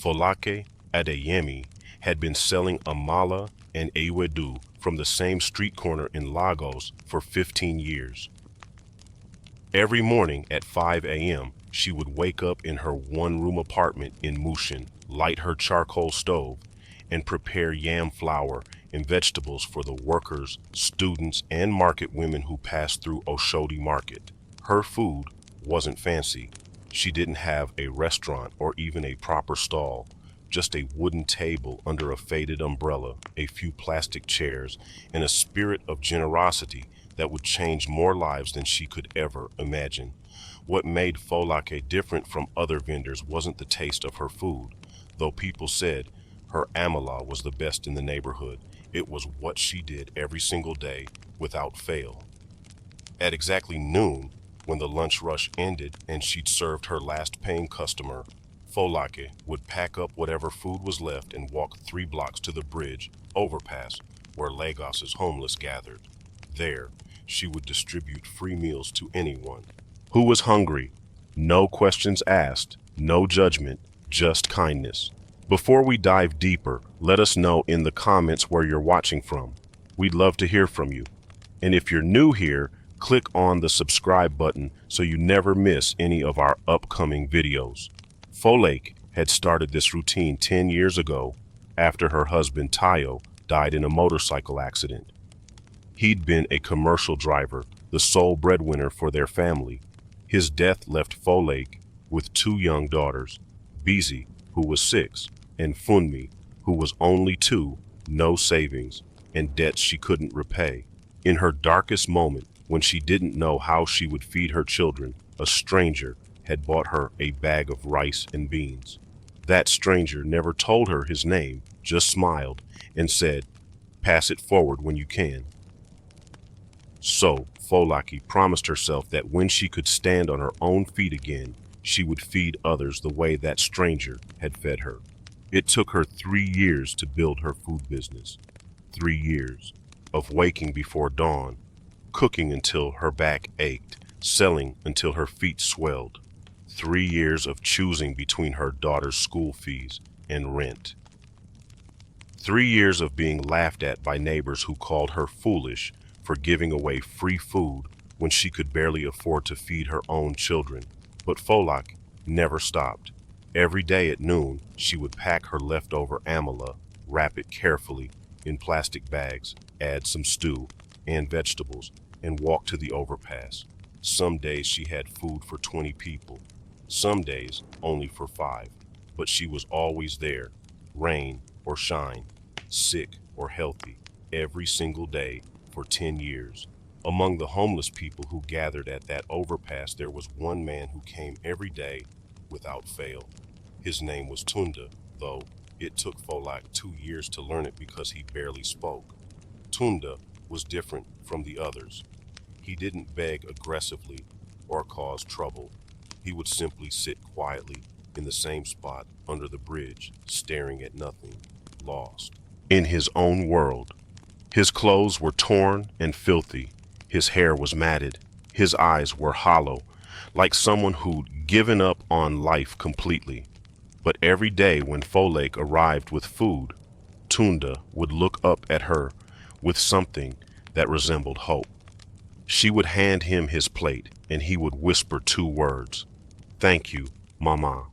Folake Adeyemi had been selling amala and ewedu from the same street corner in Lagos for 15 years. Every morning at 5 a.m., she would wake up in her one-room apartment in Mushin, light her charcoal stove, and prepare yam flour and vegetables for the workers, students, and market women who passed through Oshodi Market. Her food wasn't fancy. She didn't have a restaurant or even a proper stall, just a wooden table under a faded umbrella, a few plastic chairs, and a spirit of generosity that would change more lives than she could ever imagine. What made Folake different from other vendors wasn't the taste of her food, though people said her amala was the best in the neighborhood. It was what she did every single day without fail. At exactly noon, when the lunch rush ended and she'd served her last paying customer, Folake would pack up whatever food was left and walk 3 blocks to the bridge overpass where Lagos's homeless gathered. There, she would distribute free meals to anyone who was hungry. No questions asked, no judgment, just kindness. Before we dive deeper, let us know in the comments where you're watching from. We'd love to hear from you. And if you're new here, click on the subscribe button so you never miss any of our upcoming videos. Folake had started this routine 10 years ago after her husband Tayo died in a motorcycle accident. He'd been a commercial driver, the sole breadwinner for their family. His death left Folake with 2 young daughters, Bizi, who was 6, and Funmi, who was only 2, no savings, and debts she couldn't repay. In her darkest moment, when she didn't know how she would feed her children, a stranger had bought her a bag of rice and beans. That stranger never told her his name, just smiled and said, "Pass it forward when you can." So, Folake promised herself that when she could stand on her own feet again, she would feed others the way that stranger had fed her. It took her 3 years to build her food business. 3 years of waking before dawn, cooking until her back ached, selling until her feet swelled. 3 years of choosing between her daughter's school fees and rent. 3 years of being laughed at by neighbors who called her foolish for giving away free food when she could barely afford to feed her own children. But Folake never stopped. Every day at noon, she would pack her leftover amala, wrap it carefully in plastic bags, add some stew and vegetables, and walk to the overpass. Some days she had food for 20 people, some days only for 5, but she was always there, rain or shine, sick or healthy, every single day for 10 years. Among the homeless people who gathered at that overpass, there was one man who came every day without fail. His name was Tunda, though it took Folake 2 years to learn it because he barely spoke. Tunda was different from the others. He didn't beg aggressively or cause trouble. He would simply sit quietly in the same spot under the bridge, staring at nothing, lost in his own world. His clothes were torn and filthy. His hair was matted. His eyes were hollow, like someone who'd given up on life completely. But every day when Folake arrived with food, Tunda would look up at her with something that resembled hope. She would hand him his plate, and he would whisper 2 words, "Thank you, Mama."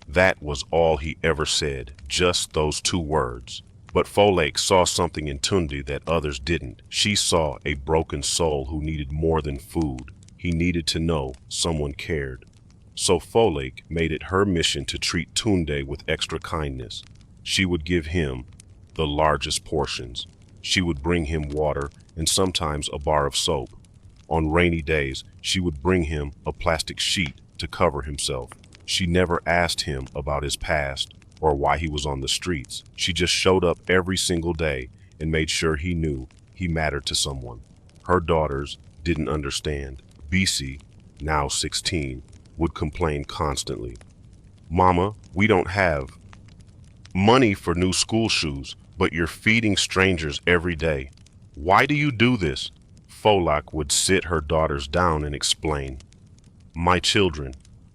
That was all he ever said, just those 2 words. But Folake saw something in Tundi that others didn't. She saw a broken soul who needed more than food. He needed to know someone cared. So Folake made it her mission to treat Tunde with extra kindness. She would give him the largest portions. She would bring him water and sometimes a bar of soap. On rainy days, she would bring him a plastic sheet to cover himself. She never asked him about his past or why he was on the streets. She just showed up every single day and made sure he knew he mattered to someone. Her daughters didn't understand. Bisi, now 16, would complain constantly. "Mama, we don't have money for new school shoes, but you're feeding strangers every day. Why do you do this?" Folake would sit her daughters down and explain. "My children,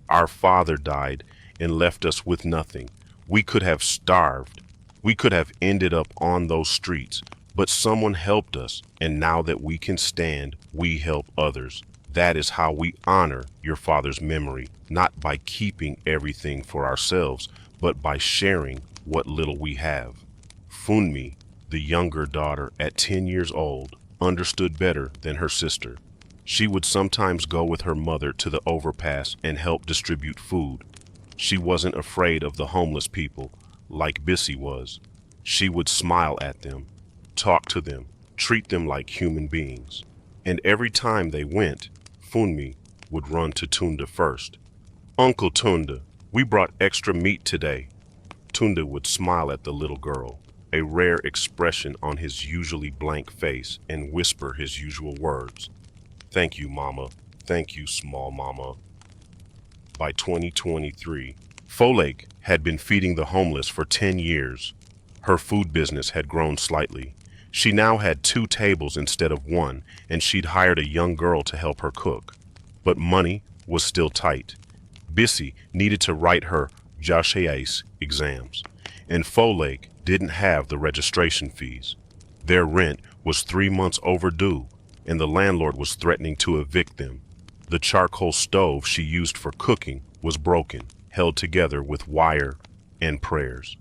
our father died and left us with nothing. We could have starved. We could have ended up on those streets, but someone helped us, and now that we can stand, we help others. That is how we honor your father's memory, not by keeping everything for ourselves, but by sharing what little we have. Funmi, the younger daughter at 10 years old, understood better than her sister. She would sometimes go with her mother to the overpass and help distribute food. She wasn't afraid of the homeless people like Bissy was. She would smile at them, talk to them, treat them like human beings. And every time they went, Funmi would run to Tunda first. Uncle Tunda, we brought extra meat today. Tunda would smile at the little girl, a rare expression on his usually blank face, and whisper his usual words. Thank you, Mama. Thank you, small Mama. By 2023, Folake had been feeding the homeless for 10 years. Her food business had grown slightly. She now had 2 tables instead of 1, and she'd hired a young girl to help her cook. But money was still tight. Bissy needed to write her JACES exams, and Folake didn't have the registration fees. Their rent was 3 months overdue, and the landlord was threatening to evict them. The charcoal stove she used for cooking was broken, held together with wire and prayers.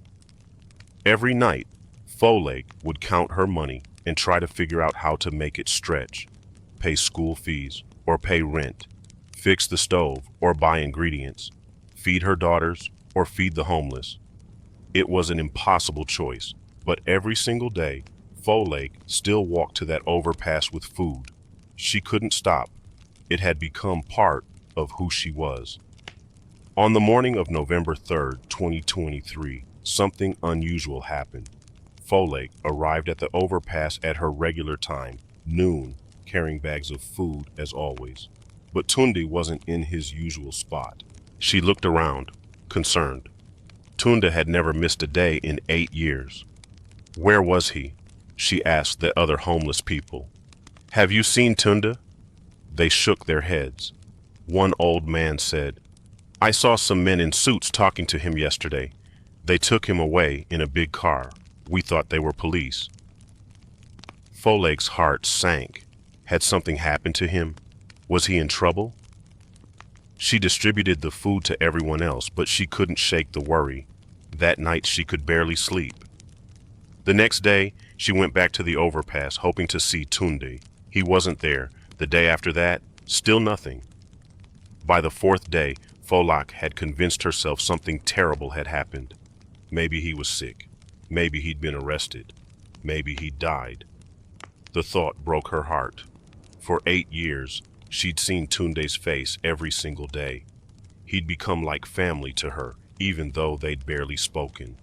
Every night, Folake would count her money and try to figure out how to make it stretch, pay school fees or pay rent, fix the stove or buy ingredients, feed her daughters or feed the homeless. It was an impossible choice, but every single day, Folake still walked to that overpass with food. She couldn't stop. It had become part of who she was. On the morning of November 3rd, 2023, something unusual happened. Folake arrived at the overpass at her regular time, noon, carrying bags of food as always. But Tunde wasn't in his usual spot. She looked around, concerned. Tunda had never missed a day in 8 years. Where was he? She asked the other homeless people. Have you seen Tunda? They shook their heads. One old man said, I saw some men in suits talking to him yesterday. They took him away in a big car. We thought they were police. Folake's heart sank. Had something happened to him? Was he in trouble? She distributed the food to everyone else, but she couldn't shake the worry. That night she could barely sleep. The next day, she went back to the overpass, hoping to see Tunde. He wasn't there. The day after that, still nothing. By the 4th day, Folake had convinced herself something terrible had happened. Maybe he was sick. Maybe he'd been arrested. Maybe he'd died. The thought broke her heart. For 8 years, she'd seen Tunde's face every single day. He'd become like family to her, even though they'd barely spoken.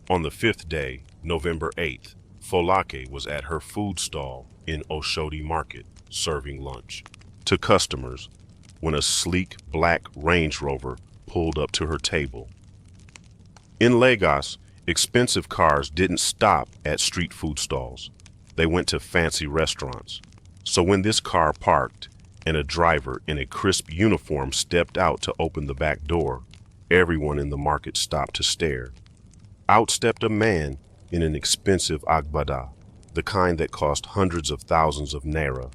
On the 5th day, November 8th, Folake was at her food stall in Oshodi Market, serving lunch to customers when a sleek black Range Rover pulled up to her table. In Lagos, expensive cars didn't stop at street food stalls. They went to fancy restaurants. So when this car parked and a driver in a crisp uniform stepped out to open the back door, everyone in the market stopped to stare. Out stepped a man in an expensive agbada, the kind that cost hundreds of thousands of naira.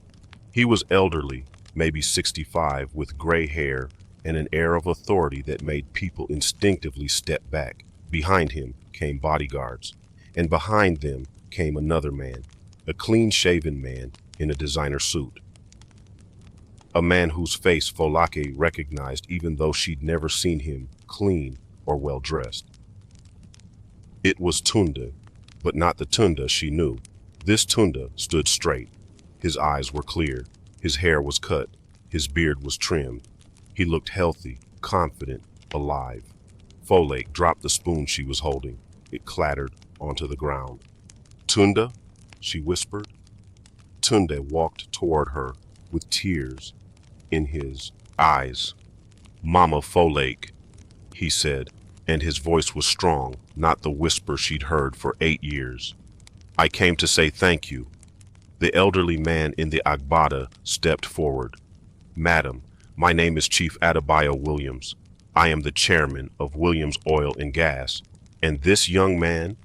He was elderly, maybe 65, with gray hair and an air of authority that made people instinctively step back. Behind him came bodyguards, and behind them came another man, a clean-shaven man in a designer suit. A man whose face Folake recognized even though she'd never seen him clean or well-dressed. It was Tunda, but not the Tunda she knew. This Tunda stood straight. His eyes were clear. His hair was cut. His beard was trimmed. He looked healthy, confident, alive. Folake dropped the spoon she was holding. It clattered onto the ground. Tunda, she whispered. Tunde walked toward her with tears in his eyes. Mama Folake, he said, and his voice was strong, not the whisper she'd heard for 8 years. I came to say thank you. The elderly man in the agbada stepped forward. Madam, my name is Chief Adebayo Williams. I am the chairman of Williams Oil and Gas, And this young man,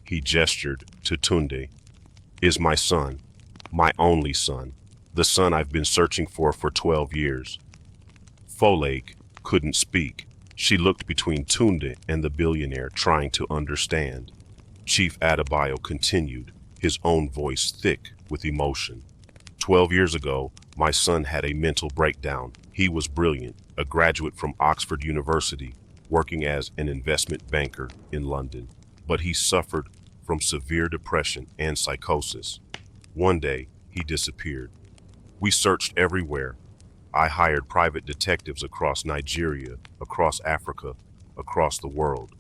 he gestured to Tunde, is my son, my only son, the son I've been searching for 12 years. Folake couldn't speak. She looked between Tunde and the billionaire, trying to understand. Chief Adebayo continued, his own voice thick with emotion. 12 years ago, my son had a mental breakdown. He was brilliant, a graduate from Oxford University, working as an investment banker in London. But he suffered from severe depression and psychosis. One day, he disappeared. We searched everywhere. I hired private detectives across Nigeria, across Africa, across the world.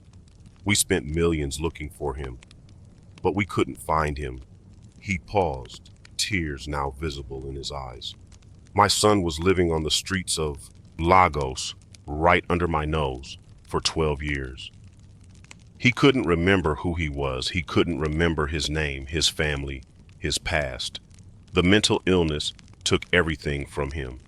We spent millions looking for him, but we couldn't find him. He paused, tears now visible in his eyes. My son was living on the streets of Lagos, right under my nose, for 12 years. He couldn't remember who he was. He couldn't remember his name, his family, his past. The mental illness took everything from him.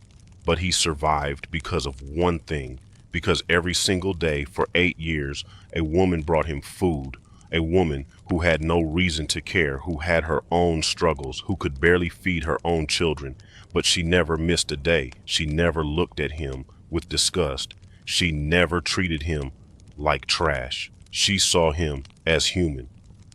But he survived because of one thing, because every single day for 8 years, a woman brought him food, a woman who had no reason to care, who had her own struggles, who could barely feed her own children, but she never missed a day. She never looked at him with disgust. She never treated him like trash. She saw him as human.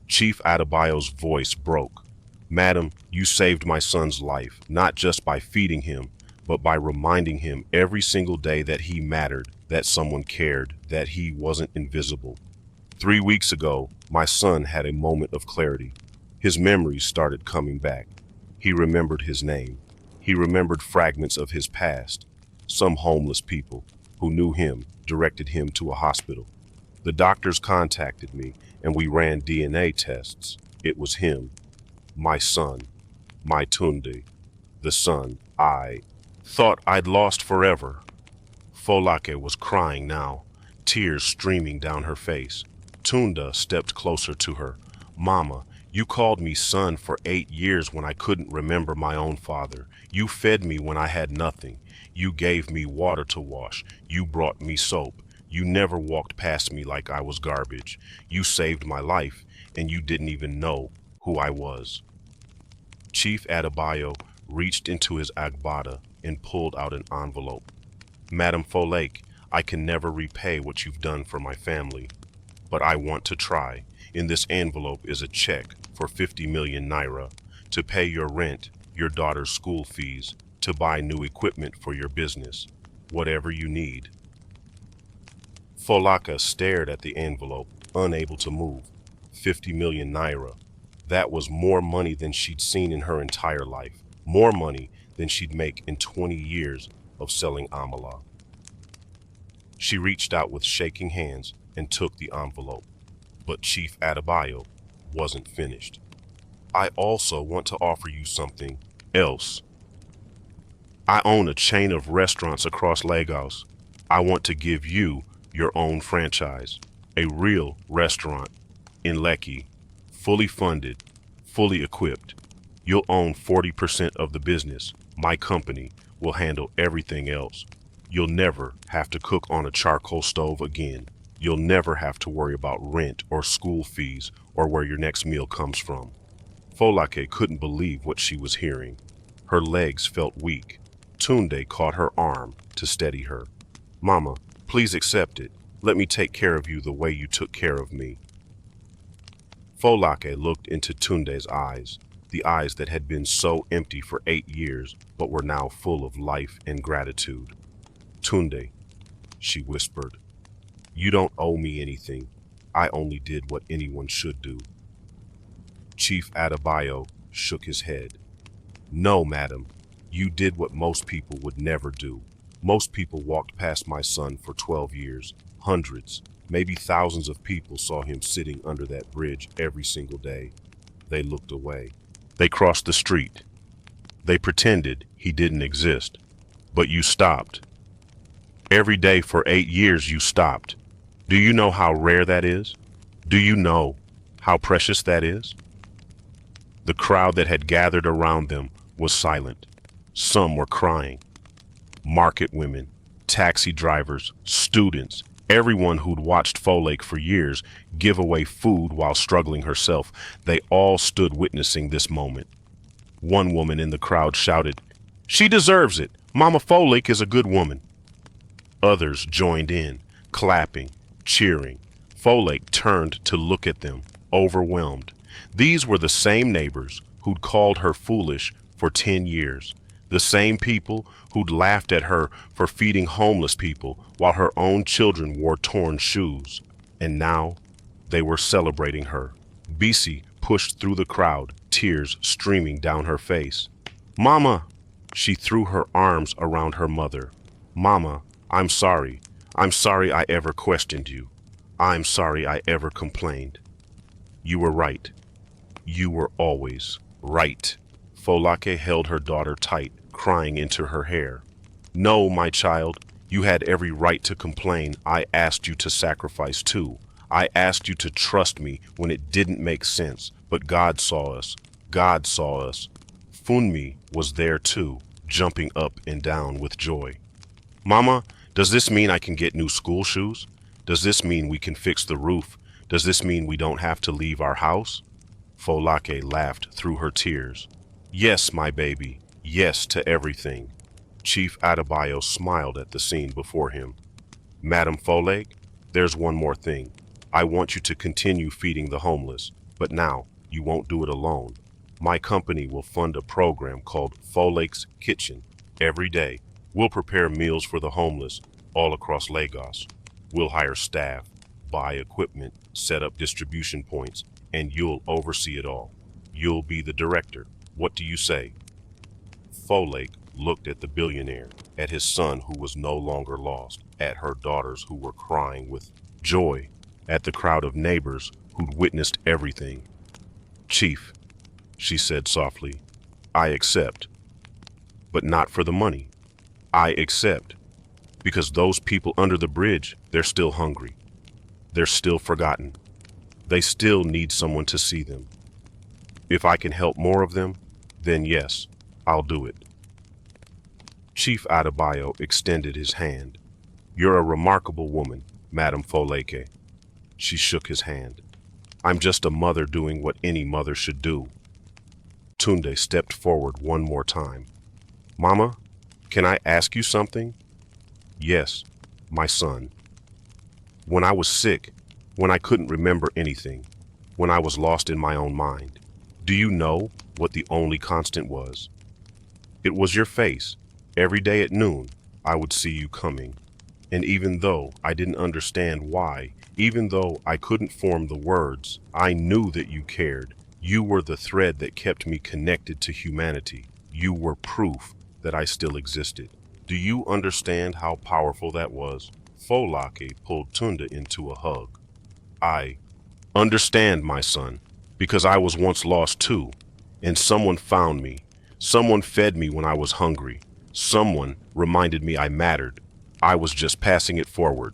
Chief Adebayo's voice broke. Madam, you saved my son's life, not just by feeding him, but by reminding him every single day that he mattered, that someone cared, that he wasn't invisible. 3 weeks ago, my son had a moment of clarity. His memories started coming back. He remembered his name. He remembered fragments of his past. Some homeless people who knew him directed him to a hospital. The doctors contacted me and we ran DNA tests. It was him, my son, my Tunde, the son I thought I'd lost forever. Folake was crying now, tears streaming down her face. Tunda stepped closer to her. Mama, you called me son for 8 years when I couldn't remember my own father. You fed me when I had nothing. You gave me water to wash. You brought me soap. You never walked past me like I was garbage. You saved my life, and you didn't even know who I was. Chief Adebayo reached into his agbada and pulled out an envelope. Madam Folake, I can never repay what you've done for my family, but I want to try. In this envelope is a check for 50 million naira to pay your rent, your daughter's school fees, to buy new equipment for your business, whatever you need. Folaka stared at the envelope, unable to move. 50 million naira. That was more money than she'd seen in her entire life, more money than she'd make in 20 years of selling amala. She reached out with shaking hands and took the envelope, but Chief Adebayo wasn't finished. I also want to offer you something else. I own a chain of restaurants across Lagos. I want to give you your own franchise, a real restaurant in Lekki, fully funded, fully equipped. You'll own 40% of the business. My company will handle everything else. You'll never have to cook on a charcoal stove again. You'll never have to worry about rent or school fees or where your next meal comes from. Folake couldn't believe what she was hearing. Her legs felt weak. Tunde caught her arm to steady her. Mama, please accept it. Let me take care of you the way you took care of me. Folake looked into Tunde's eyes, the eyes that had been so empty for 8 years, but were now full of life and gratitude. Tunde, she whispered, you don't owe me anything. I only did what anyone should do. Chief Adebayo shook his head. No, madam, you did what most people would never do. Most people walked past my son for 12 years. Hundreds, maybe thousands of people saw him sitting under that bridge every single day. They looked away. They crossed the street. They pretended he didn't exist. But you stopped. Every day for 8 years you stopped. Do you know how rare that is? Do you know how precious that is? The crowd that had gathered around them was silent. Some were crying. Market women, taxi drivers, students, Everyone who'd watched Folake for years give away food while struggling herself, they all stood witnessing this moment. One woman in the crowd shouted, "She deserves it. Mama Folake is a good woman." Others joined in, clapping, cheering. Folake turned to look at them, overwhelmed. These were the same neighbors who'd called her foolish for 10 years, the same people who'd laughed at her for feeding homeless people while her own children wore torn shoes. And now they were celebrating her. Bisi pushed through the crowd, tears streaming down her face. "Mama!" She threw her arms around her mother. "Mama, I'm sorry. I'm sorry I ever questioned you. I'm sorry I ever complained. You were right. You were always right." Folake held her daughter tight, crying into her hair. "No, my child, you had every right to complain. I asked you to sacrifice too. I asked you to trust me when it didn't make sense, but God saw us. God saw us." Funmi was there too, jumping up and down with joy. "Mama, does this mean I can get new school shoes? Does this mean we can fix the roof? Does this mean we don't have to leave our house?" Folake laughed through her tears. "Yes, my baby, yes to everything." Chief Adebayo smiled at the scene before him. "Madam Folake, there's one more thing. I want you to continue feeding the homeless, but now you won't do it alone. My company will fund a program called Folake's Kitchen. Every day, we'll prepare meals for the homeless all across Lagos. We'll hire staff, buy equipment, set up distribution points, and you'll oversee it all. You'll be the director. What do you say?" Folake looked at the billionaire, at his son who was no longer lost, at her daughters who were crying with joy, at the crowd of neighbors who'd witnessed everything. "Chief," she said softly, "I accept, but not for the money. I accept, because those people under the bridge, they're still hungry. They're still forgotten. They still need someone to see them. If I can help more of them, then yes, I'll do it." Chief Adebayo extended his hand. "You're a remarkable woman, Madam Folake." She shook his hand. "I'm just a mother doing what any mother should do." Tunde stepped forward one more time. "Mama, can I ask you something?" "Yes, my son." "When I was sick, when I couldn't remember anything, when I was lost in my own mind, do you know what the only constant was? It was your face. Every day at noon, I would see you coming. And even though I didn't understand why, even though I couldn't form the words, I knew that you cared. You were the thread that kept me connected to humanity. You were proof that I still existed. Do you understand how powerful that was?" Folake pulled Tunde into a hug. "I understand, my son, because I was once lost too, and someone found me. Someone fed me when I was hungry. Someone reminded me I mattered. I was just passing it forward."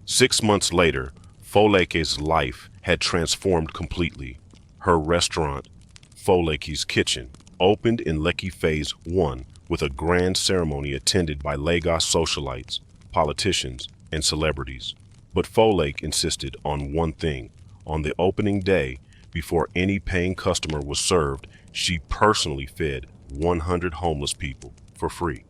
6 months later, Folake's life had transformed completely. Her restaurant, Folake's Kitchen, opened in Lekki Phase 1 with a grand ceremony attended by Lagos socialites, politicians, and celebrities. But Folake insisted on one thing. On the opening day, before any paying customer was served, she personally fed 100 homeless people for free.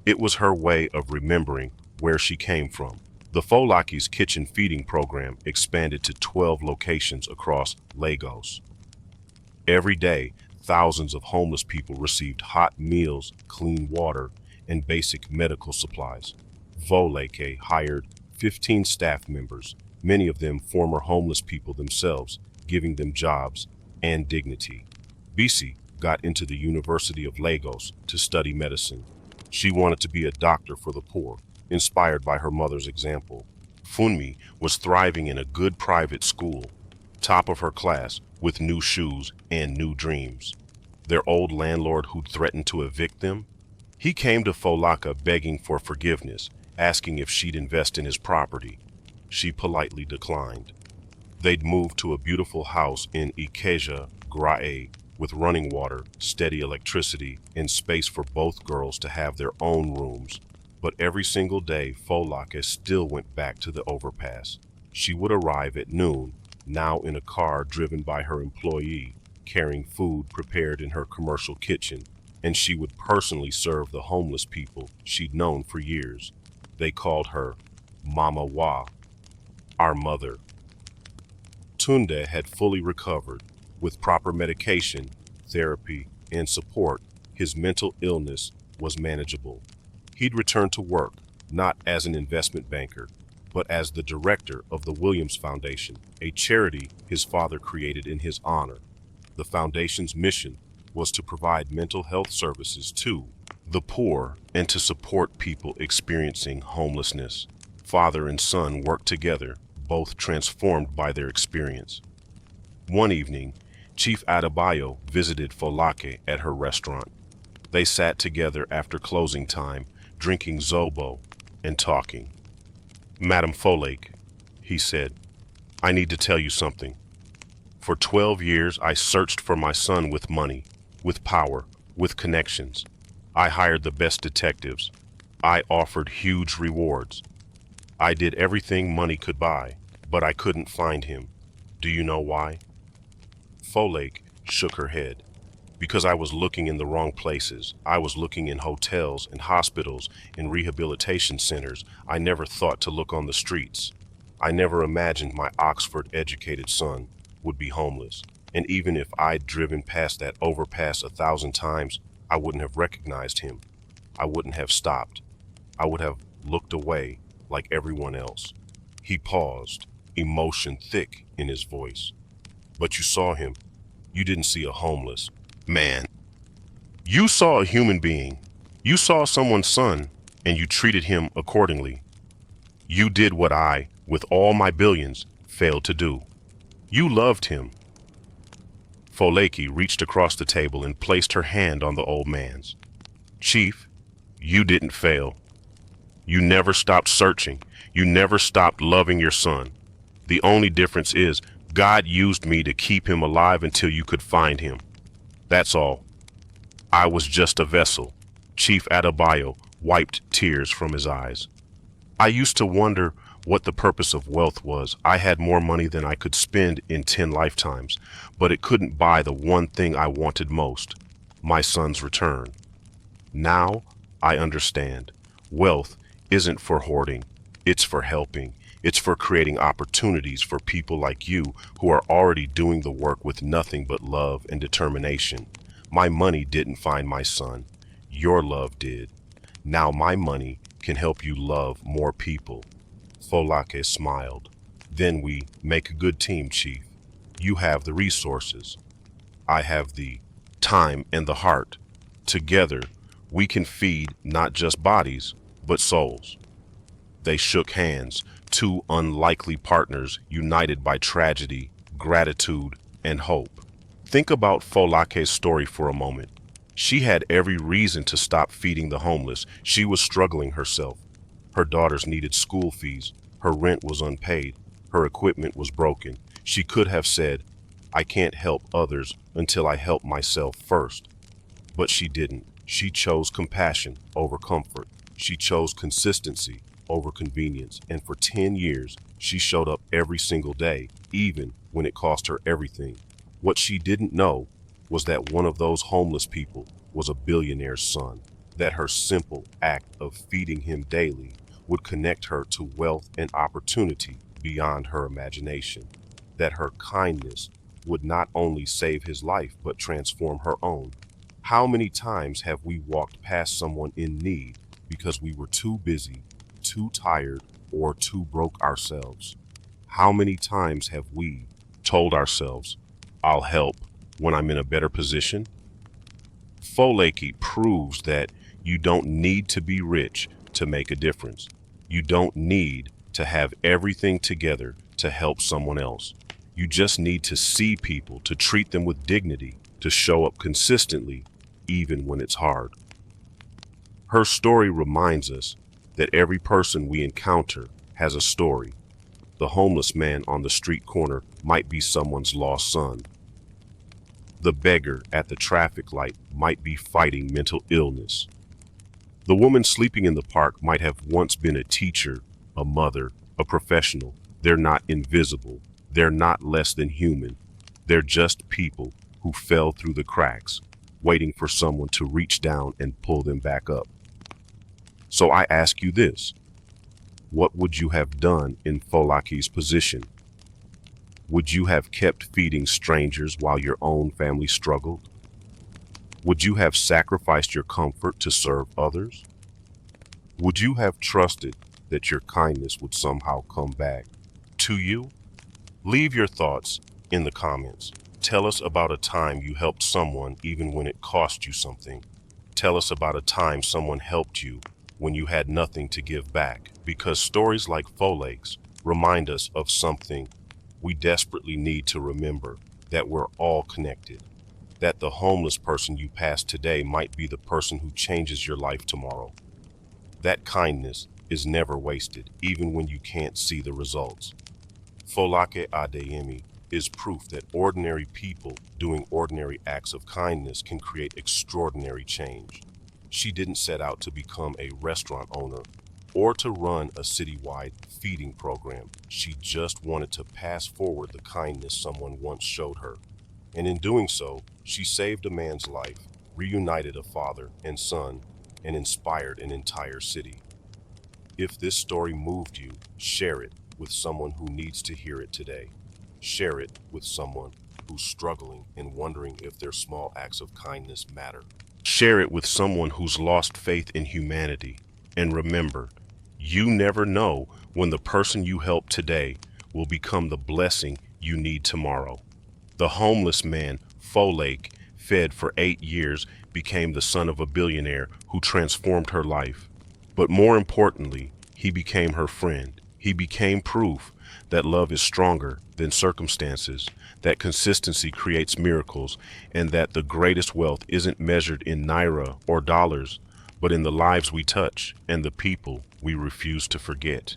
It was her way of remembering where she came from. The Folake's Kitchen feeding program expanded to 12 locations across Lagos. Every day, thousands of homeless people received hot meals, clean water, and basic medical supplies. Folake hired 15 staff members, many of them former homeless people themselves, giving them jobs and dignity. Bisi got into the University of Lagos to study medicine. She wanted to be a doctor for the poor, inspired by her mother's example. Funmi was thriving in a good private school, top of her class, with new shoes and new dreams. Their old landlord who'd threatened to evict them? He came to Folake begging for forgiveness, asking if she'd invest in his property. She politely declined. They'd moved to a beautiful house in Ikeja, Grae, with running water, steady electricity, and space for both girls to have their own rooms. But every single day, Folake still went back to the overpass. She would arrive at noon, now in a car driven by her employee, carrying food prepared in her commercial kitchen, and she would personally serve the homeless people she'd known for years. They called her Mama Wa, our mother. Tunde had fully recovered. With proper medication, therapy, and support, his mental illness was manageable. He'd return to work, not as an investment banker, but as the director of the Williams Foundation, a charity his father created in his honor. The foundation's mission was to provide mental health services to the poor and to support people experiencing homelessness. Father and son worked together, both transformed by their experience. One evening, Chief Adebayo visited Folake at her restaurant. They sat together after closing time, drinking zobo and talking. "Madam Folake," he said, "I need to tell you something. For 12 years, I searched for my son with money, with power, with connections. I hired the best detectives. I offered huge rewards. I did everything money could buy, but I couldn't find him. Do you know why?" Folake shook her head. "Because I was looking in the wrong places. I was looking in hotels and hospitals, in rehabilitation centers. I never thought to look on the streets. I never imagined my Oxford-educated son would be homeless. And even if I'd driven past that overpass 1,000 times, I wouldn't have recognized him. I wouldn't have stopped. I would have looked away like everyone else." He paused, emotion thick in his voice. "But you saw him. You didn't see a homeless man. You saw a human being. You saw someone's son, and you treated him accordingly. You did what I, with all my billions, failed to do. You loved him." Folake reached across the table and placed her hand on the old man's. "Chief, you didn't fail. You never stopped searching. You never stopped loving your son. The only difference is God used me to keep him alive until you could find him. That's all. I was just a vessel." Chief Adebayo wiped tears from his eyes. "I used to wonder what the purpose of wealth was. I had more money than I could spend in 10 lifetimes, but it couldn't buy the one thing I wanted most, my son's return. Now I understand. Wealth isn't for hoarding. It's for helping. It's for creating opportunities for people like you who are already doing the work with nothing but love and determination. My money didn't find my son. Your love did. Now my money can help you love more people." Folake smiled. "Then we make a good team, Chief. You have the resources. I have the time and the heart. Together, we can feed not just bodies, but souls." They shook hands, two unlikely partners united by tragedy, gratitude, and hope. Think about Folake's story for a moment. She had every reason to stop feeding the homeless. She was struggling herself. Her daughters needed school fees. Her rent was unpaid. Her equipment was broken. She could have said, "I can't help others until I help myself first." But she didn't. She chose compassion over comfort. She chose consistency over convenience. And for 10 years, she showed up every single day, even when it cost her everything. What she didn't know was that one of those homeless people was a billionaire's son, that her simple act of feeding him daily would connect her to wealth and opportunity beyond her imagination, that her kindness would not only save his life but transform her own. How many times have we walked past someone in need because we were too busy, too tired, or too broke ourselves? How many times have we told ourselves, "I'll help when I'm in a better position"? Folake proves that you don't need to be rich to make a difference. You don't need to have everything together to help someone else. You just need to see people, to treat them with dignity, to show up consistently, even when it's hard. Her story reminds us that every person we encounter has a story. The homeless man on the street corner might be someone's lost son. The beggar at the traffic light might be fighting mental illness. The woman sleeping in the park might have once been a teacher, a mother, a professional. They're not invisible. They're not less than human. They're just people who fell through the cracks, waiting for someone to reach down and pull them back up. So I ask you this: what would you have done in Folaki's position? Would you have kept feeding strangers while your own family struggled? Would you have sacrificed your comfort to serve others? Would you have trusted that your kindness would somehow come back to you? Leave your thoughts in the comments. Tell us about a time you helped someone even when it cost you something. Tell us about a time someone helped you when you had nothing to give back, because stories like Folktales remind us of something we desperately need to remember: that we're all connected, that the homeless person you pass today might be the person who changes your life tomorrow. That kindness is never wasted, even when you can't see the results. Folake Adeyemi is proof that ordinary people doing ordinary acts of kindness can create extraordinary change. She didn't set out to become a restaurant owner or to run a citywide feeding program. She just wanted to pass forward the kindness someone once showed her. And in doing so, she saved a man's life, reunited a father and son, and inspired an entire city. If this story moved you, share it with someone who needs to hear it today. Share it with someone who's struggling and wondering if their small acts of kindness matter. Share it with someone who's lost faith in humanity. And remember, you never know when the person you help today will become the blessing you need tomorrow. The homeless man, Folake, fed for 8 years, became the son of a billionaire who transformed her life. But more importantly, he became her friend. He became proof that love is stronger than circumstances, that consistency creates miracles, and that the greatest wealth isn't measured in naira or dollars, but in the lives we touch and the people we refuse to forget.